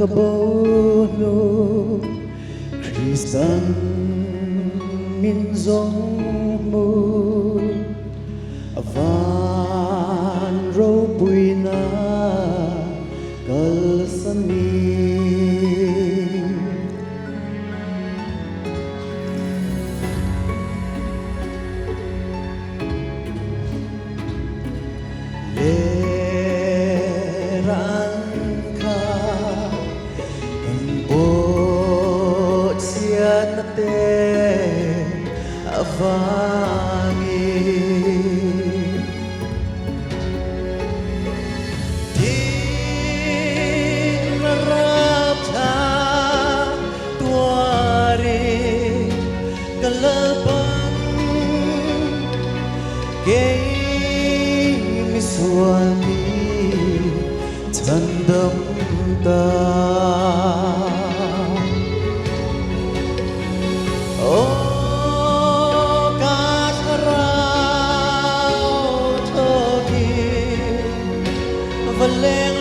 kabono Kristan min zong mu avan ro buina kalsani avangi din marapta tuari kalaban gay miswani tandam da Valeng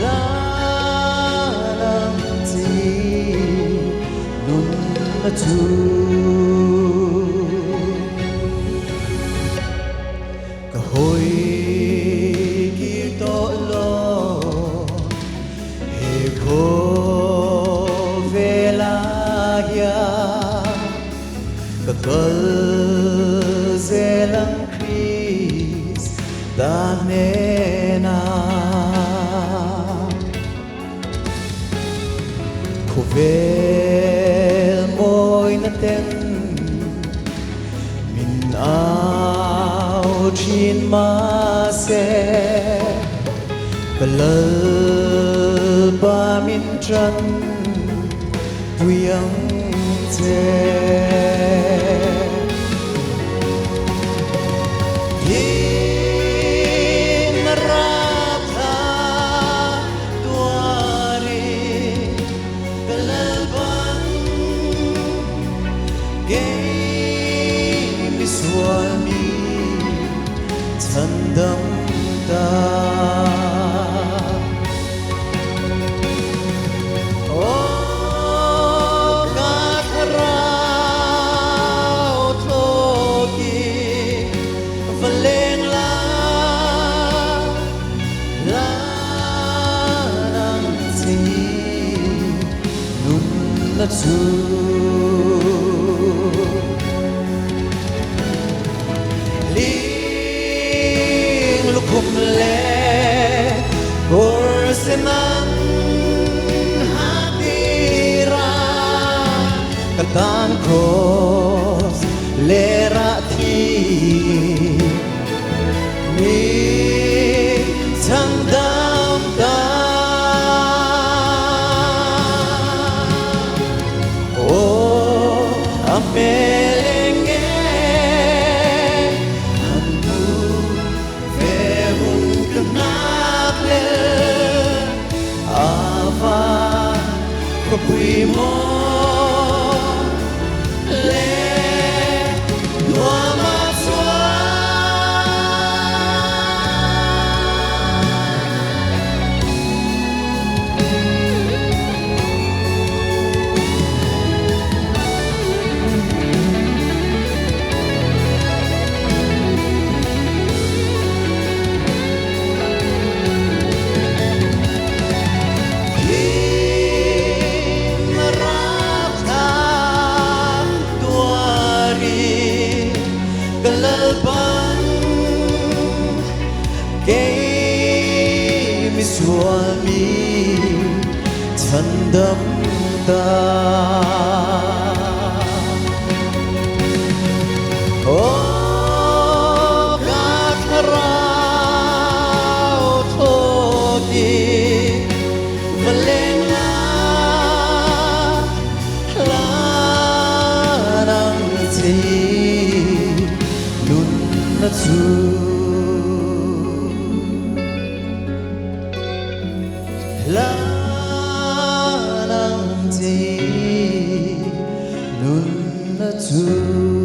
la lang ti nun na tu kahoy ki to lo he ko vela ya kakal zelang danena kovel moy naten min au chin ma se kalal ba min tran tuyang te Swami Tandam Da Oh Katarao Toki Valeng la Nang Ti Nun Na Tu kumle kursinan hadira katan kos lerati ni tandam da oh amen Primo le nuamatua Kalban gay Swami Tandam Da Oh Katarao Toki Valeng la Nang Ti na tu la nang ti nun na tu